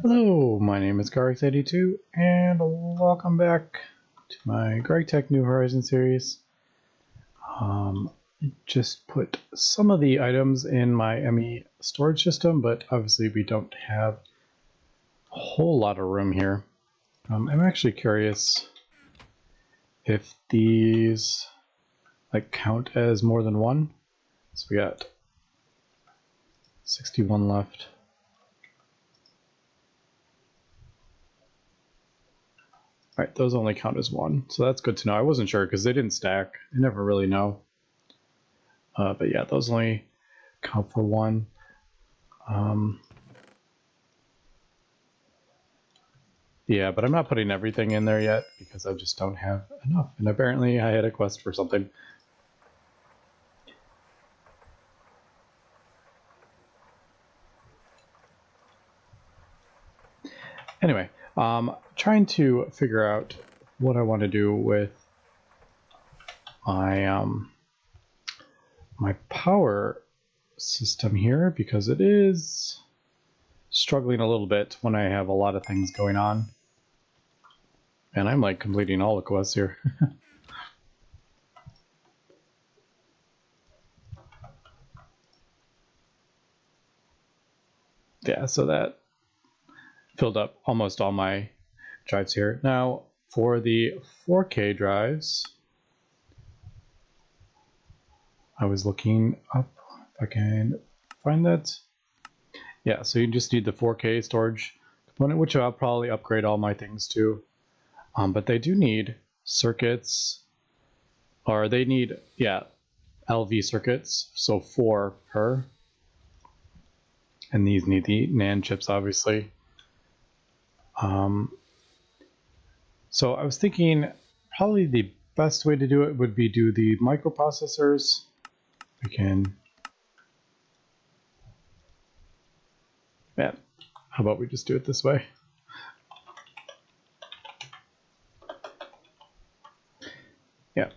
Hello, my name is Gregtech82, and welcome back to my Gregtech New Horizons series. Just put some of the items in my ME storage system, but obviously we don't have a whole lot of room here. I'm actually curious if these count as more than one. So we got 61 left. All right, those only count as one, so that's good to know. I wasn't sure because they didn't stack. I never really know. But yeah, those only count for one. Yeah, but I'm not putting everything in there yet because I just don't have enough. And apparently I had a quest for something. Anyway, trying to figure out what I want to do with my my power system here, because it is struggling a little bit when I have a lot of things going on. And I'm like completing all the quests here. Yeah, so that filled up almost all my drives here. Now, for the 4K drives, I was looking up if I can find that. Yeah, so you just need the 4K storage component, which I'll probably upgrade all my things to. But they do need circuits, or they need, yeah, LV circuits, so 4 per. And these need the NAND chips, obviously. So I was thinking probably the best way to do it would be do the microprocessors. We can, man, how about we just do it this way? Yeah.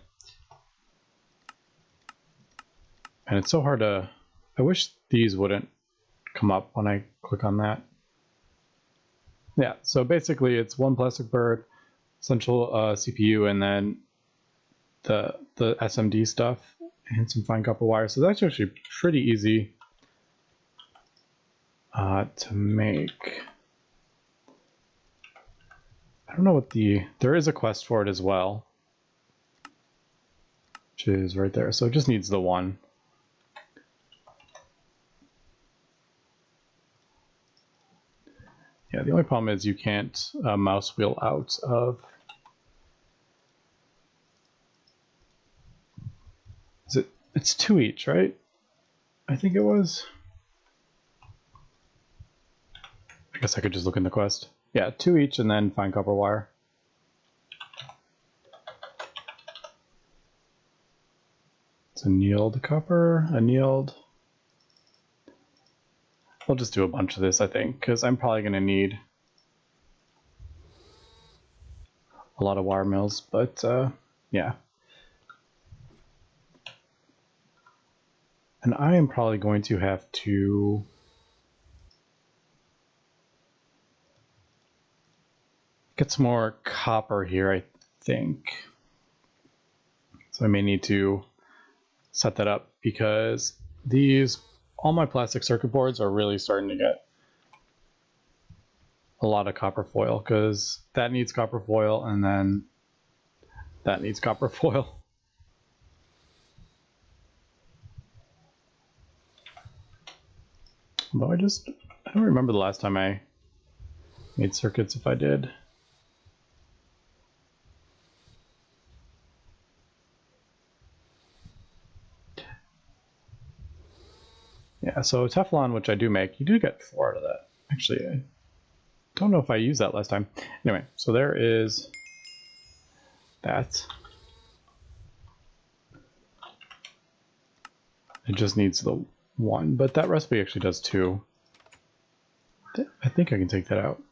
And it's so hard to, I wish these wouldn't come up when I click on that. Yeah, so basically it's one plastic bird, central CPU, and then the SMD stuff and some fine copper wire. So that's actually pretty easy to make. I don't know what there is a quest for it as well, which is right there. So it just needs the one. Yeah, the only problem is you can't mouse wheel out of. It's 2 each, right? I think it was. I guess I could just look in the quest. Yeah, 2 each and then fine copper wire. It's annealed copper, annealed. I'll just do a bunch of this, I think, because I'm probably going to need a lot of wire mills, but yeah. And I am probably going to have to get some more copper here, I think. So I may need to set that up because all my plastic circuit boards are really starting to get a lot of copper foil, because that needs copper foil and then that needs copper foil. Although I don't remember the last time I made circuits, if I did. Yeah, so Teflon, which I do make, you do get 4 out of that. Actually, I don't know if I used that last time. Anyway, so there is that. It just needs the 1, but that recipe actually does 2. I think I can take that out.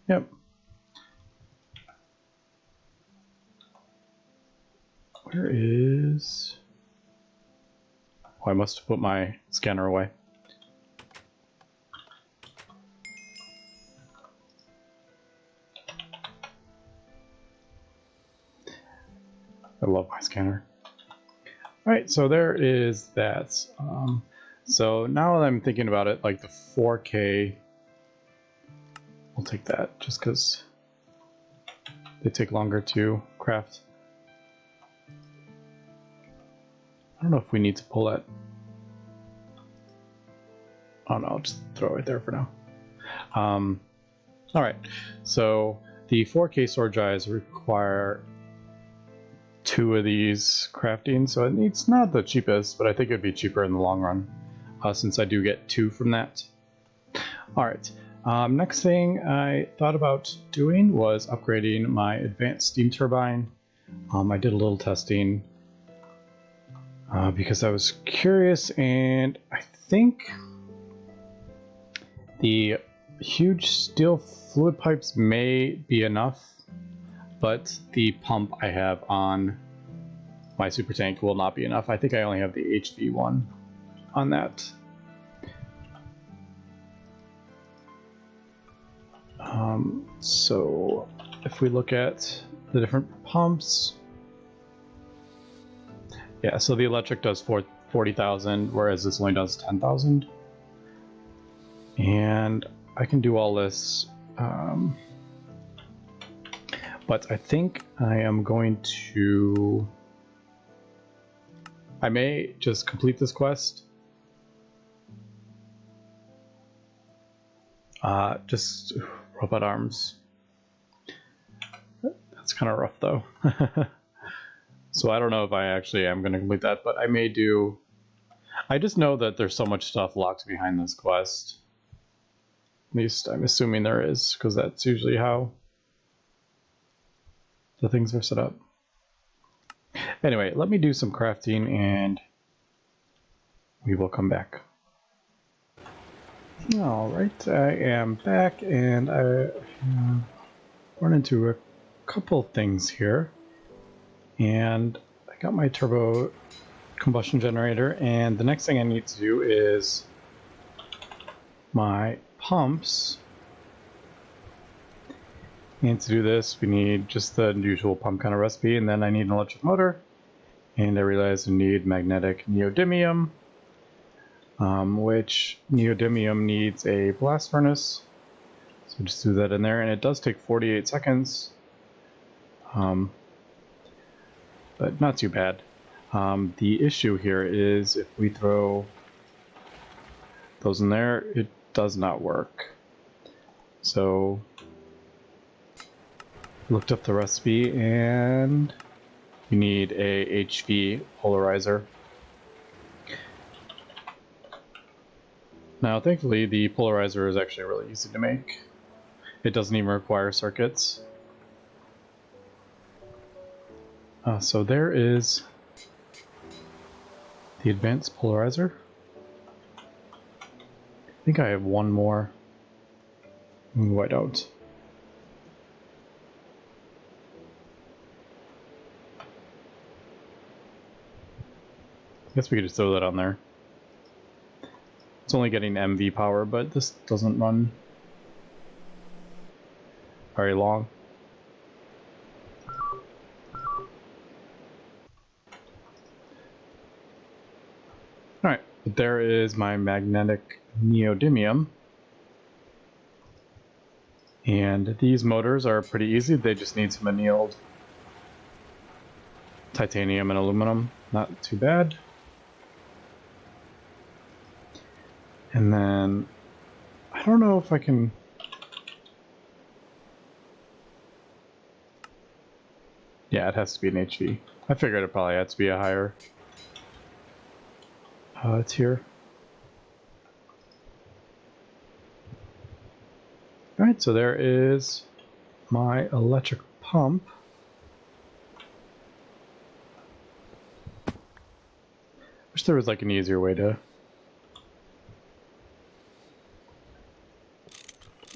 Yep. Where is... Oh, I must have put my scanner away. love my scanner. All right, so there is that. So now that I'm thinking about it, like the 4K, we'll take that just because they take longer to craft. I don't know if we need to pull that. Oh no, I'll just throw it there for now. All right, so the 4K storage drives require 2 of these crafting, so it's not the cheapest, but I think it'd be cheaper in the long run, since I do get 2 from that. All right, next thing I thought about doing was upgrading my advanced steam turbine. I did a little testing because I was curious, and I think the huge steel fluid pipes may be enough, but the pump I have on my super tank will not be enough. I think I only have the HV one on that. So if we look at the different pumps, yeah, so the electric does 40,000, whereas this only does 10,000. And I can do all this, but I think I am going to... I may just complete this quest. Just robot arms. That's kind of rough though. So I don't know if I actually am going to complete that, but I may do... I just know that there's so much stuff locked behind this quest. At least I'm assuming there is, because that's usually how the things are set up. Anyway, let me do some crafting and we will come back. Alright, I am back and I have run into a couple things here. And I got my turbo combustion generator, and the next thing I need to do is my pumps. And to do this, we need just the usual pump kind of recipe, and then I need an electric motor. And I realized I need magnetic neodymium, which neodymium needs a blast furnace. So just do that in there, and it does take 48 seconds. But not too bad. The issue here is if we throw those in there, it does not work. So looked up the recipe, and you need a HV polarizer. Now, thankfully, the polarizer is actually really easy to make. It doesn't even require circuits. So there is the advanced polarizer. I think I have one more. Ooh, I don't. I guess we could just throw that on there. It's only getting MV power, but this doesn't run very long. Alright, but there is my magnetic neodymium. And these motors are pretty easy, they just need some annealed titanium and aluminum. Not too bad. And then, I don't know if I can... Yeah, it has to be an HV. I figured it probably had to be a higher tier. Alright, so there is my electric pump. Wish there was like an easier way to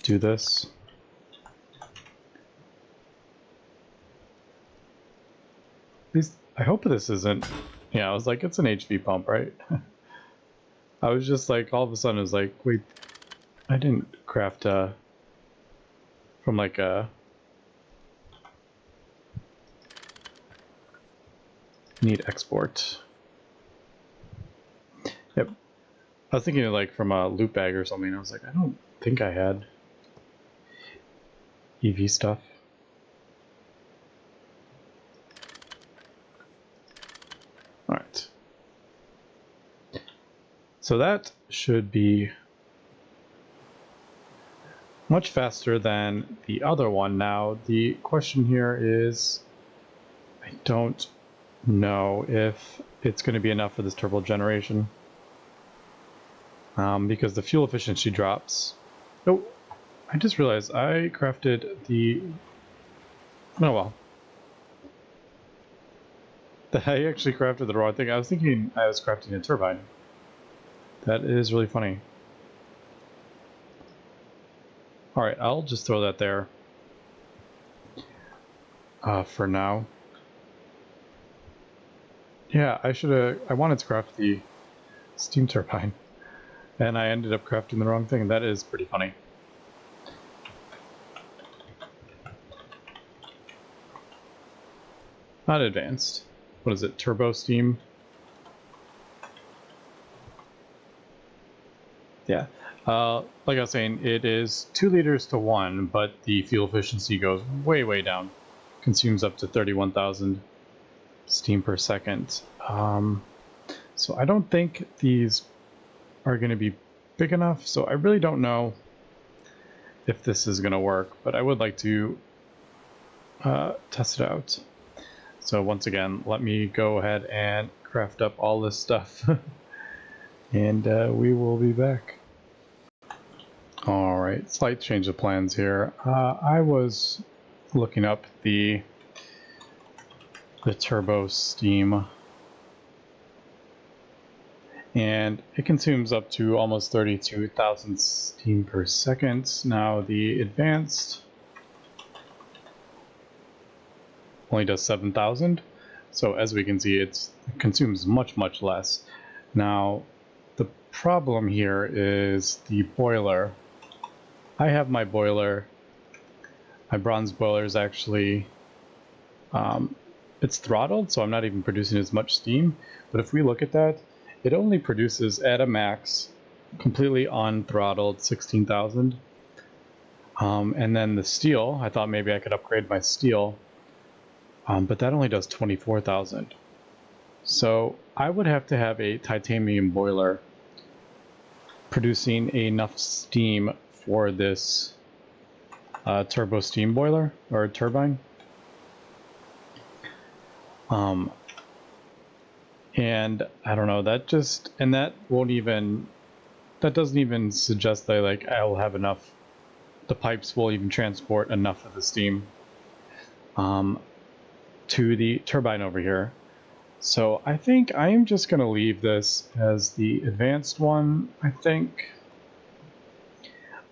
do this. At least, I hope this isn't... Yeah, I was like, it's an HV pump, right? I was just like, all of a sudden, it was like, wait, I didn't craft from like a... need export. Yep. I was thinking of like from a loot bag or something. I was like, I don't think I had EV stuff. All right. So that should be much faster than the other one. Now, the question here is, I don't know if it's going to be enough for this turbo generation. Because the fuel efficiency drops. Oh, I just realized I crafted the... Oh well. I actually crafted the wrong thing. I was thinking I was crafting a turbine. That is really funny. Alright, I'll just throw that there. For now. Yeah, I wanted to craft the steam turbine. And I ended up crafting the wrong thing. That is pretty funny. Not advanced. What is it? Turbo steam? Yeah. Like I was saying, it is 2 liters to 1, but the fuel efficiency goes way, way down. Consumes up to 31,000 steam per second. So I don't think these are going to be big enough, so I really don't know if this is going to work, but I would like to test it out. So once again, let me go ahead and craft up all this stuff, and we will be back. Alright, slight change of plans here. I was looking up the turbo steam, and it consumes up to almost 32,000 steam per second. Now the advanced only does 7,000, so as we can see, it consumes much, much less. Now the problem here is the boiler. I have my boiler. My bronze boiler is actually it's throttled, so I'm not even producing as much steam. But if we look at that, it only produces at a max, completely unthrottled, 16,000. And then the steel, I thought maybe I could upgrade my steel, but that only does 24,000. So I would have to have a titanium boiler producing enough steam for this turbo steam boiler or turbine. And I don't know, that doesn't even suggest that like I'll have enough, the pipes will even transport enough of the steam to the turbine over here. So I think I am just going to leave this as the advanced one. I think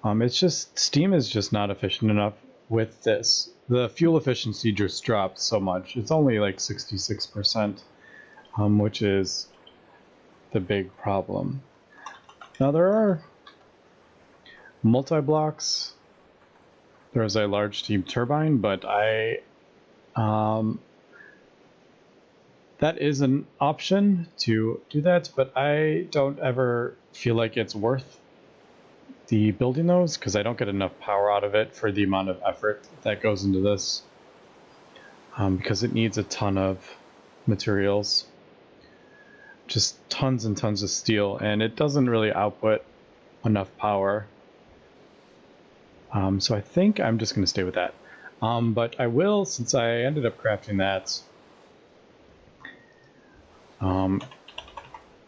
it's just, steam is just not efficient enough with this. The fuel efficiency just dropped so much. It's only like 66%, which is the big problem. Now there are multi-blocks. There's a large steam turbine, but that is an option to do that, but I don't ever feel like it's worth the building those because I don't get enough power out of it for the amount of effort that goes into this, because it needs a ton of materials, just tons and tons of steel, and it doesn't really output enough power. So I think I'm just going to stay with that. But I will, since I ended up crafting that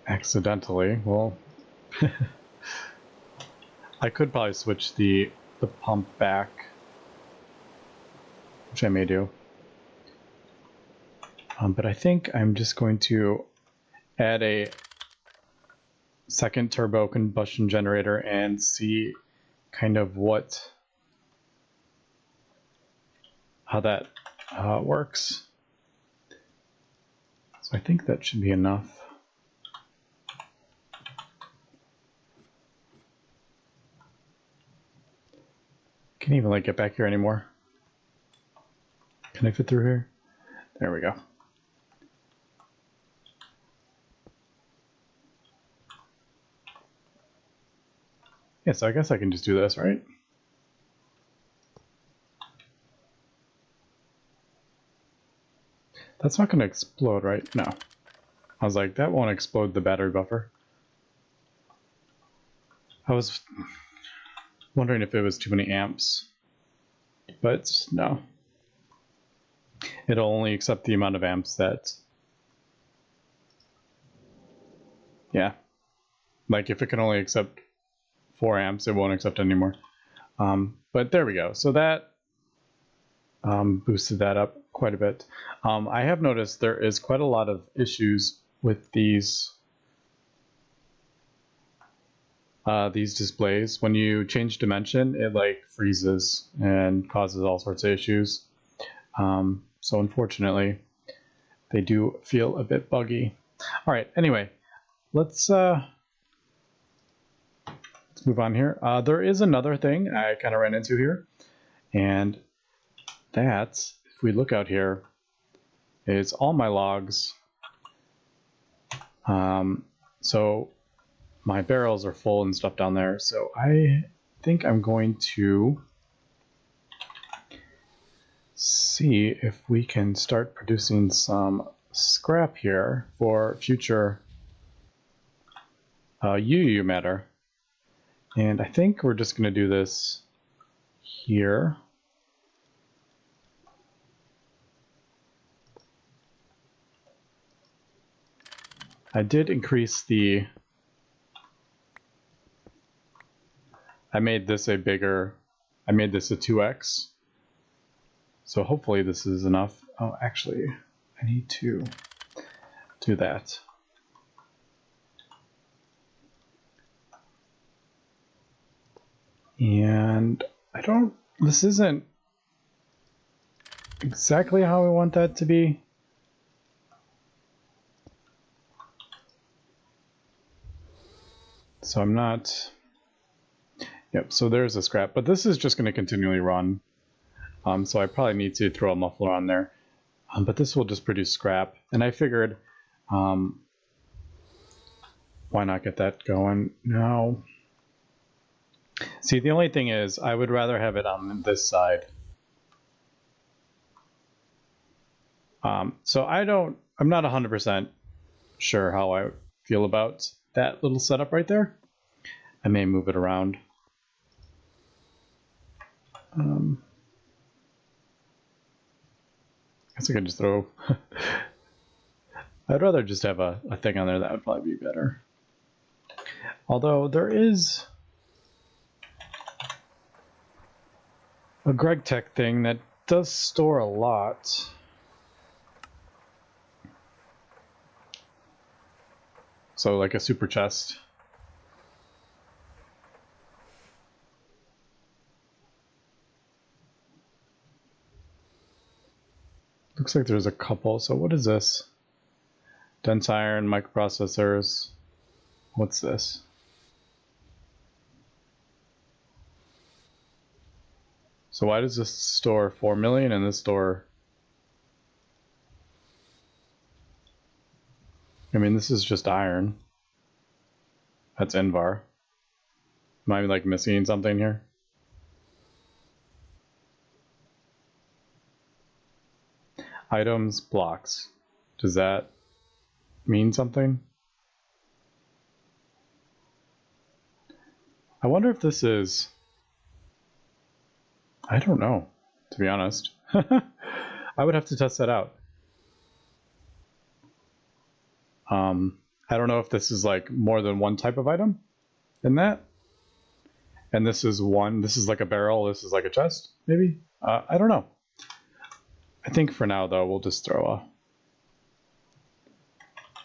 accidentally, well, I could probably switch the pump back, which I may do. But I think I'm just going to add a second turbo combustion generator and see kind of how that works. So I think that should be enough. Can't even like get back here anymore. Can I fit through here? There we go. Yeah, so I guess I can just do this, right? That's not going to explode, right? No. I was like, that won't explode the battery buffer. I was wondering if it was too many amps, but no. It'll only accept the amount of amps that, yeah. Like if it can only accept 4 amps, it won't accept anymore. But there we go. So that boosted that up quite a bit. I have noticed there is quite a lot of issues with these displays. When you change dimension, it like freezes and causes all sorts of issues. So unfortunately, they do feel a bit buggy. All right, anyway, let's move on here. There is another thing I kind of ran into here, and that, if we look out here, is all my logs. So my barrels are full and stuff down there, so I think I'm going to see if we can start producing some scrap here for future UU matter. And I think we're just going to do this here. I did increase the... I made this a bigger... I made this a 2x. So hopefully this is enough. Oh, actually, I need to do that. And I don't... This isn't exactly how I want that to be. So I'm not... Yep, so there's a scrap, but this is just going to continually run. So I probably need to throw a muffler on there. But this will just produce scrap. And I figured, why not get that going now? See, the only thing is, I would rather have it on this side. So I'm not 100% sure how I feel about that little setup right there. I may move it around. I guess I could just throw... I'd rather just have a thing on there. That would probably be better. Although there is a Gregtech thing that does store a lot. So like a super chest. Looks like there's a couple. So what is this? Dense iron, microprocessors. What's this? So why does this store 4 million and this store... I mean, this is just iron. That's Invar. Am I like missing something here? Items, blocks. Does that mean something? I wonder if this is... I don't know, to be honest. I would have to test that out. I don't know if this is like more than one type of item in that. And this is one, this is like a barrel, this is like a chest, maybe? I don't know. I think for now, though, we'll just throw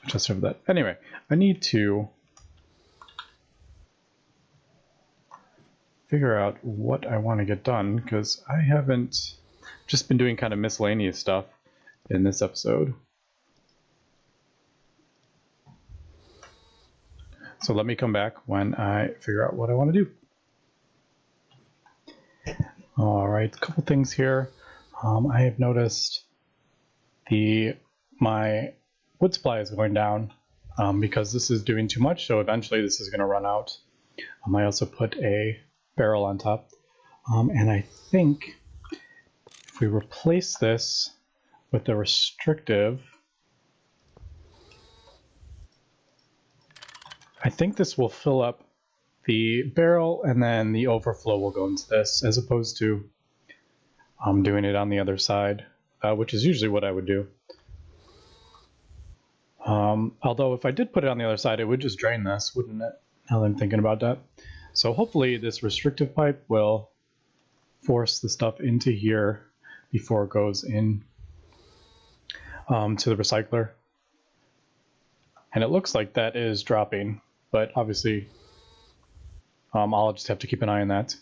a chest over that. Anyway, I need to figure out what I want to get done, because I haven't just been doing kind of miscellaneous stuff in this episode. So let me come back when I figure out what I want to do. All right, a couple things here. I have noticed my wood supply is going down because this is doing too much, so eventually this is going to run out. I also put a barrel on top. And I think if we replace this with the restrictive, I think this will fill up the barrel and then the overflow will go into this, as opposed to doing it on the other side, which is usually what I would do. Although if I did put it on the other side, it would just drain this, wouldn't it? Now that I'm thinking about that. So hopefully this restrictive pipe will force the stuff into here before it goes in to the recycler. And it looks like that is dropping, but obviously I'll just have to keep an eye on that.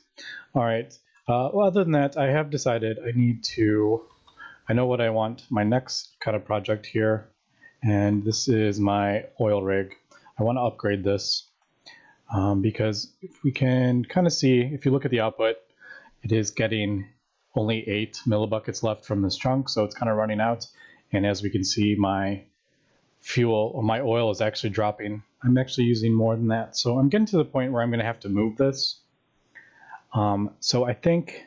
All right. Well, other than that, I have decided I know what I want my next kind of project here, and this is my oil rig. I want to upgrade this because if we can kind of see, if you look at the output, it is getting only 8 millibuckets left from this chunk, so it's kind of running out. And as we can see, my oil is actually dropping. I'm actually using more than that, so I'm getting to the point where I'm going to have to move this. So I think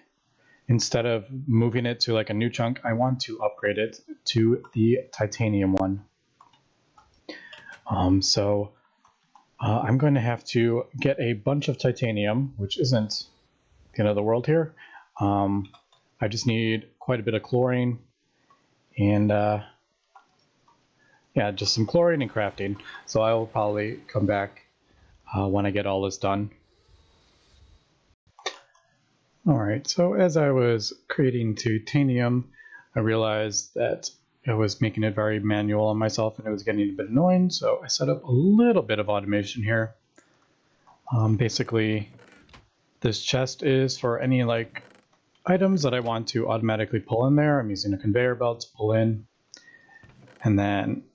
instead of moving it to like a new chunk, I want to upgrade it to the titanium one. I'm going to have to get a bunch of titanium, which isn't the end of the world here. I just need quite a bit of chlorine and yeah, just some chlorine and crafting. So I will probably come back when I get all this done. All right, so as I was creating titanium, I realized that I was making it very manual on myself and it was getting a bit annoying, so I set up a little bit of automation here. Basically, this chest is for any like items that I want to automatically pull in there. I'm using a conveyor belt to pull in, and then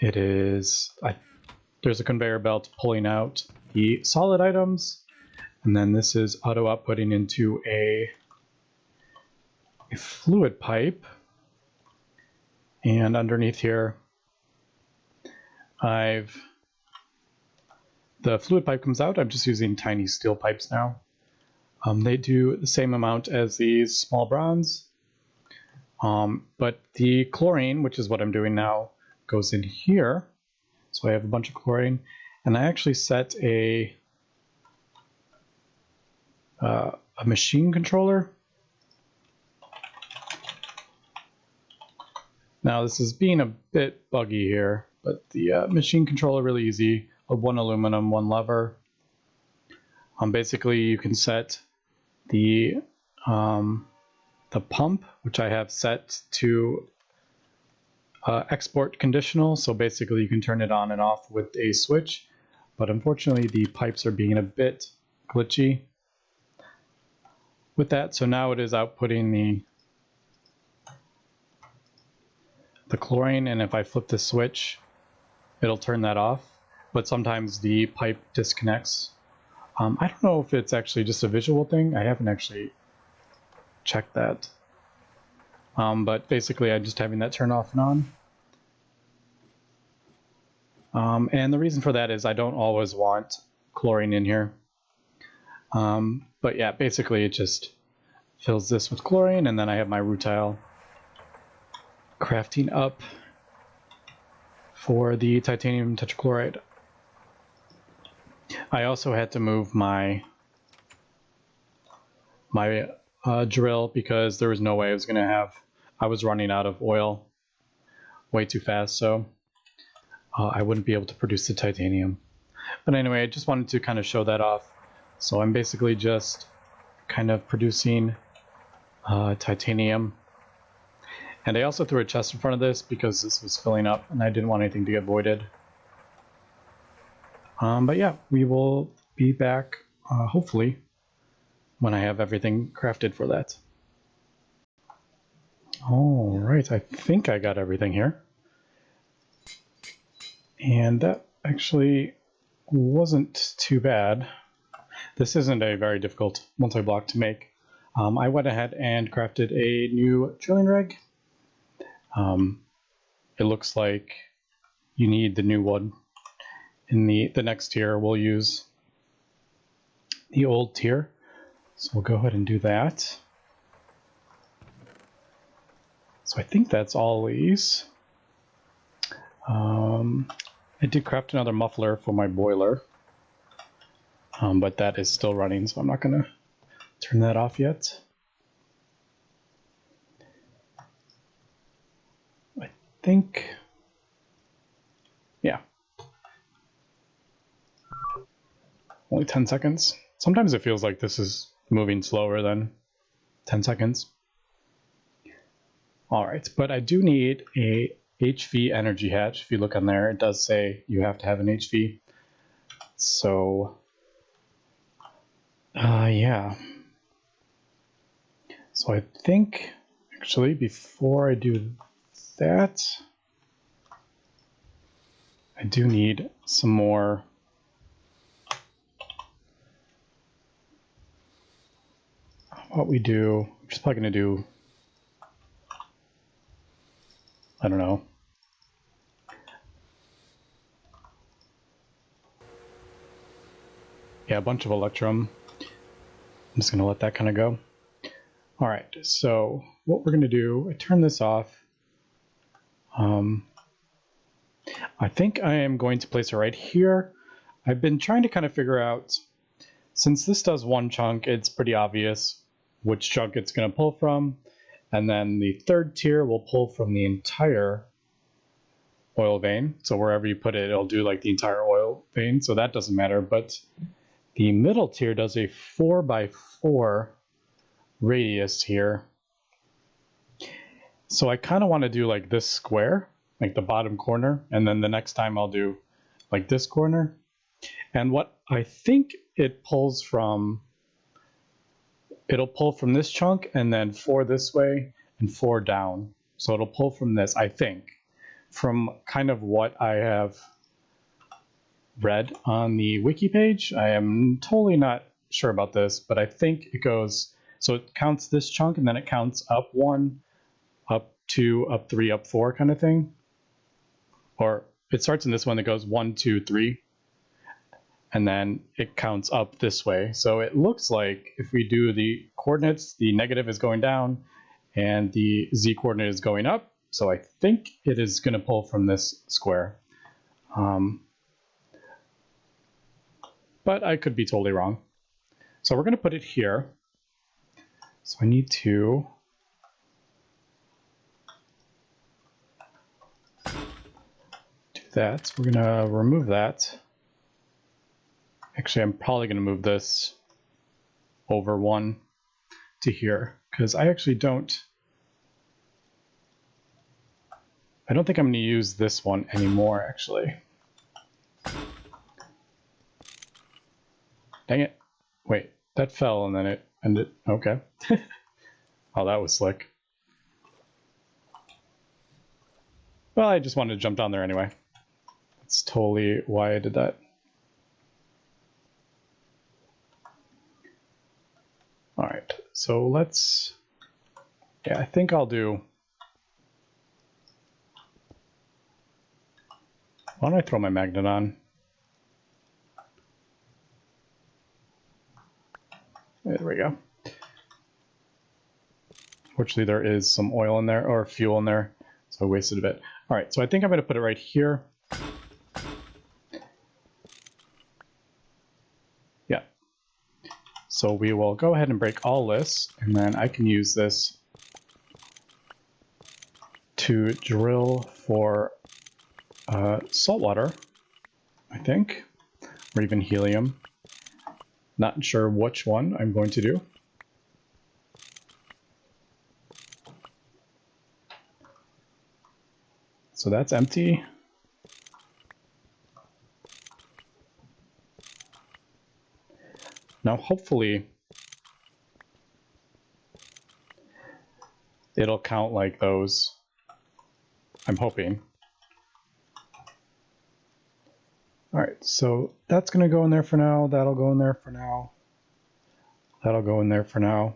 there's a conveyor belt pulling out the solid items. And then this is auto outputting into a fluid pipe. And underneath here, the fluid pipe comes out. I'm just using tiny steel pipes now. They do the same amount as these small bronze. But the chlorine, which is what I'm doing now, goes in here. So I have a bunch of chlorine. And I actually set a machine controller. Now this is being a bit buggy here, but the machine controller really easy. One aluminum, one lever. Basically, you can set the pump, which I have set to export conditional. So basically, you can turn it on and off with a switch. But unfortunately, the pipes are being a bit glitchy with that. So now it is outputting the chlorine, and if I flip the switch, it'll turn that off. But sometimes the pipe disconnects. I don't know if it's actually just a visual thing. I haven't actually checked that. But basically, I'm just having that turn off and on. And the reason for that is I don't always want chlorine in here. But yeah, basically it just fills this with chlorine, and then I have my rutile crafting up for the titanium tetrachloride. I also had to move my drill because there was no way I was running out of oil way too fast, so I wouldn't be able to produce the titanium. But anyway, I just wanted to kind of show that off. So I'm basically just kind of producing titanium. And I also threw a chest in front of this because this was filling up and I didn't want anything to get voided. But yeah, we will be back hopefully when I have everything crafted for that. All right, I think I got everything here. And that actually wasn't too bad. This isn't a very difficult multi-block to make. I went ahead and crafted a new drilling rig. It looks like you need the new one. In the next tier, we'll use the old tier. So we'll go ahead and do that. So I think that's all these. I did craft another muffler for my boiler, but that is still running, so I'm not going to turn that off yet. I think, yeah. Only 10 seconds. Sometimes it feels like this is moving slower than 10 seconds. All right, but I do need a HV energy hatch. If you look on there, it does say you have to have an HV. So, yeah. So I think, actually, before I do that, I do need some more. What we do, I'm just probably going to do, I don't know. Yeah, a bunch of Electrum. I'm just going to let that kind of go. All right, so what we're going to do, I turn this off. I think I am going to place it right here. I've been trying to kind of figure out, since this does one chunk, it's pretty obvious which chunk it's going to pull from. And then the third tier will pull from the entire oil vein. So wherever you put it, it'll do like the entire oil vein. So that doesn't matter. But the middle tier does a 4x4 radius here. So I kind of want to do like this square, like the bottom corner. And then the next time I'll do like this corner. And what I think it pulls from, it'll pull from this chunk and then 4 this way and 4 down. So it'll pull from this, I think, from kind of what I have read on the wiki page. I am totally not sure about this, but I think it goes, so it counts this chunk and then it counts up 1, up 2, up 3, up 4 kind of thing. Or it starts in this one that goes 1, 2, 3. And then it counts up this way. So it looks like if we do the coordinates, the negative is going down and the z coordinate is going up. So I think it is going to pull from this square. But I could be totally wrong. So we're going to put it here. So I need to do that. We're going to remove that. Actually, I'm probably going to move this over 1 to here because I actually don't think I'm going to use this one anymore, actually. Dang it. Wait, that fell and then it ended. Okay. Oh, that was slick. Well, I just wanted to jump down there anyway. That's totally why I did that. All right, so let's, yeah, I think I'll do, why don't I throw my magnet on? There we go. Fortunately, there is some oil in there, or fuel in there, so I wasted a bit. All right, so I think I'm gonna put it right here. Yeah. So we will go ahead and break all this, and then I can use this to drill for salt water, I think, or even helium. Not sure which one I'm going to do. So that's empty. Now hopefully it'll count like those. I'm hoping. All right, so that's gonna go in there for now. That'll go in there for now. That'll go in there for now.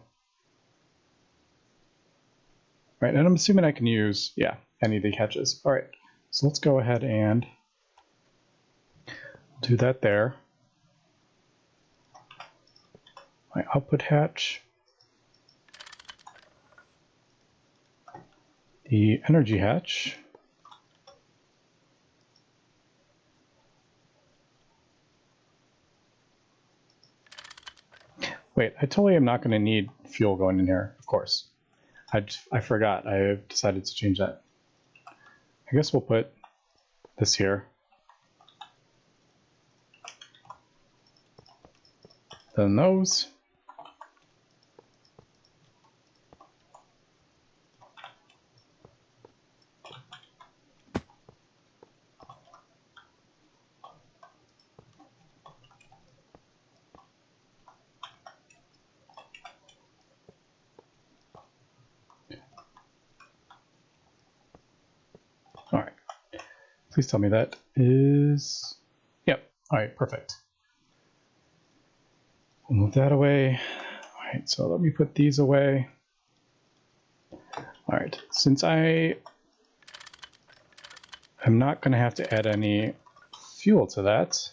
Right, and I'm assuming I can use, yeah, any of the catches. All right, so let's go ahead and do that there. my output hatch, the energy hatch, wait, I totally am not going to need fuel going in here, of course. I forgot, I decided to change that. I guess we'll put this here. Then those. All right, please tell me that is, yep, all right, perfect. We'll move that away. All right, so let me put these away. All right, since I am not gonna have to add any fuel to that,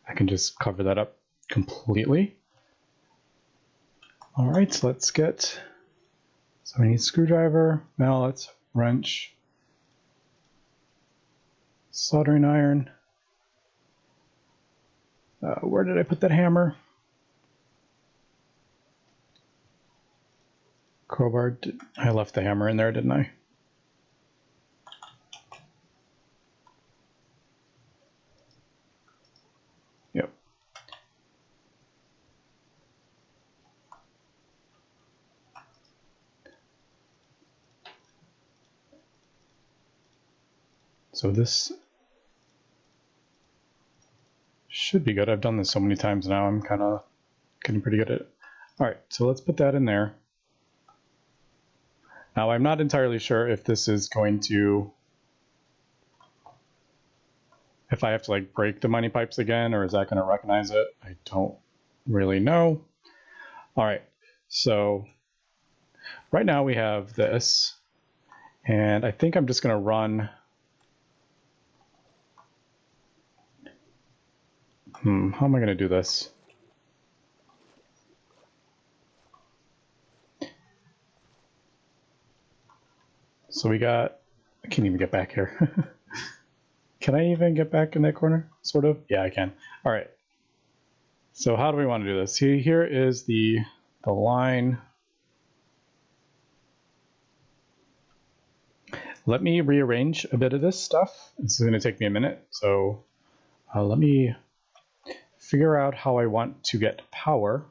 I can just cover that up completely. All right, so let's get, so we need screwdriver, mallet, wrench, soldering iron. Where did I put that hammer? Crowbar, I left the hammer in there, didn't I? Yep. So this should be good. I've done this so many times now, I'm kind of getting pretty good at it. All right, so let's put that in there. Now I'm not entirely sure if this is going to, if I have to like break the money pipes again, or is that going to recognize it? I don't really know. All right, so right now we have this, and I think I'm just going to run. How am I going to do this? So we got, I can't even get back here. Can I even get back in that corner? Sort of? Yeah, I can. All right. So how do we want to do this? Here is the line. Let me rearrange a bit of this stuff. This is going to take me a minute. So let me figure out how I want to get power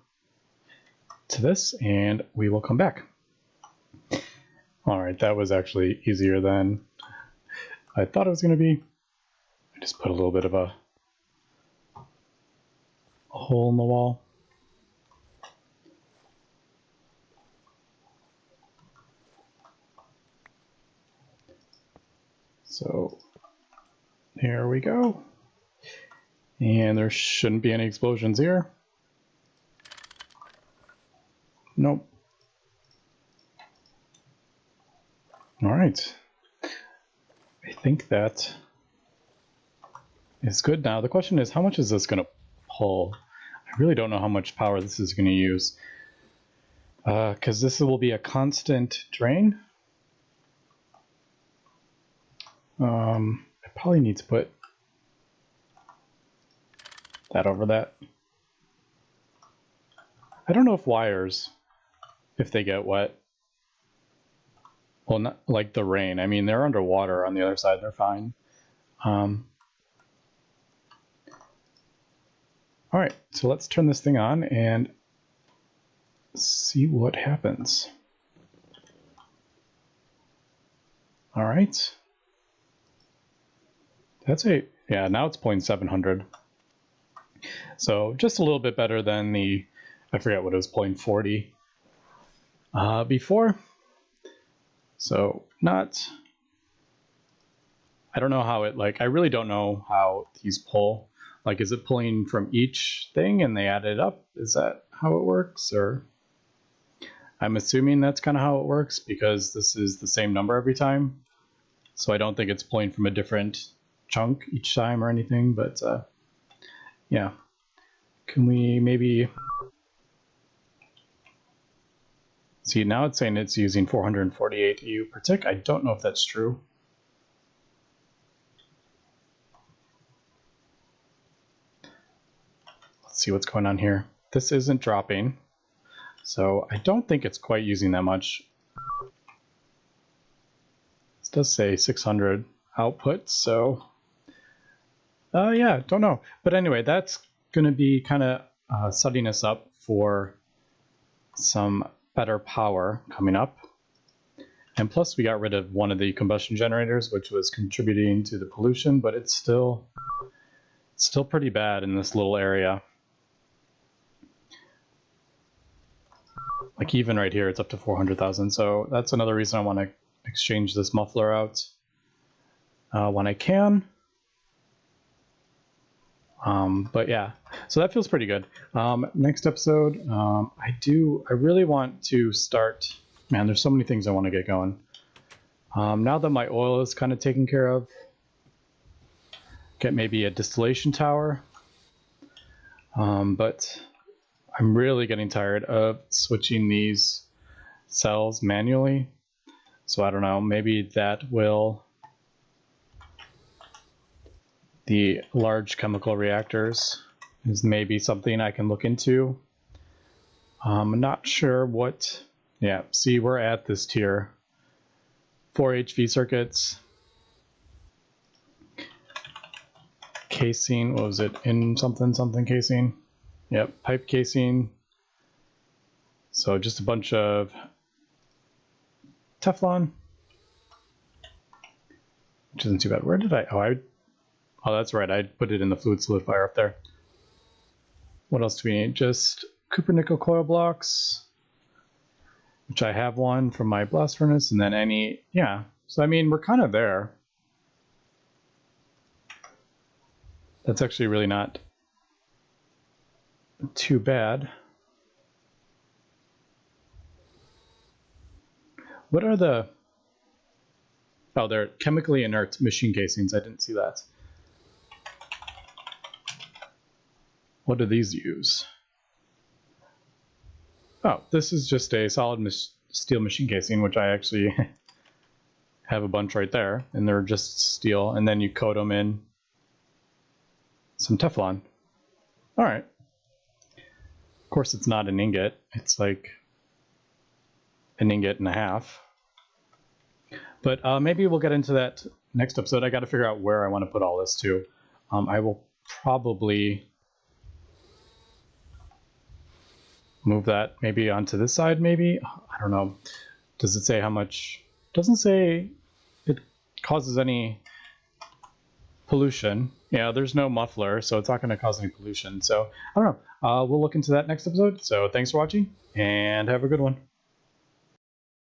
to this, and we will come back. All right, that was actually easier than I thought it was going to be. I just put a little bit of a hole in the wall. So there we go. And there shouldn't be any explosions here. Nope. All right. I think that is good now. The question is, how much is this going to pull? I really don't know how much power this is going to use. Because this will be a constant drain. I probably need to put that over that. I don't know if wires, if they get wet, well, not like the rain. I mean, they're underwater on the other side. They're fine. All right, so let's turn this thing on and see what happens. All right. That's yeah, now it's 0.700. So just a little bit better than the, I forget what it was, 0.40 before. So not, I don't know how it, like, I really don't know how these pull. Like, is it pulling from each thing and they add it up? Is that how it works? Or I'm assuming that's kind of how it works because this is the same number every time. So I don't think it's pulling from a different chunk each time or anything, but yeah. Can we maybe See, now it's saying it's using 448 EU per tick. I don't know if that's true. Let's see what's going on here. This isn't dropping, so I don't think it's quite using that much. This does say 600 output, so yeah, don't know. But anyway, that's going to be kind of setting us up for some better power coming up. And plus we got rid of one of the combustion generators, which was contributing to the pollution, but it's still pretty bad in this little area. Like even right here, it's up to 400,000. So that's another reason I want to exchange this muffler out when I can. But yeah, so that feels pretty good. Next episode, I really want to start, man, there's so many things I want to get going. Now that my oil is kind of taken care of, get maybe a distillation tower. But I'm really getting tired of switching these cells manually. So I don't know, maybe that will, the large chemical reactors is maybe something I can look into. I'm not sure what, yeah, see, we're at this tier. 4 HV circuits. Casing, what was it, in something casing? Yep, pipe casing. So just a bunch of Teflon, which isn't too bad. Where did oh, that's right, I put it in the fluid solidifier up there. What else do we need? Just copper nickel coil blocks, which I have one from my blast furnace, and then any, yeah. So I mean, we're kind of there. That's actually really not too bad. What are the, oh, they're chemically inert machine casings. I didn't see that. What do these use? Oh, this is just a solid steel machine casing, which I actually have a bunch right there, and they're just steel, and then you coat them in some Teflon. All right. Of course, it's not an ingot. It's like an ingot and a half. But maybe we'll get into that next episode. I got to figure out where I want to put all this to. I will probably move that maybe onto this side, maybe. I don't know. Does it say how much? Doesn't say it causes any pollution. Yeah, there's no muffler, so it's not going to cause any pollution. So I don't know. We'll look into that next episode. So thanks for watching, and have a good one.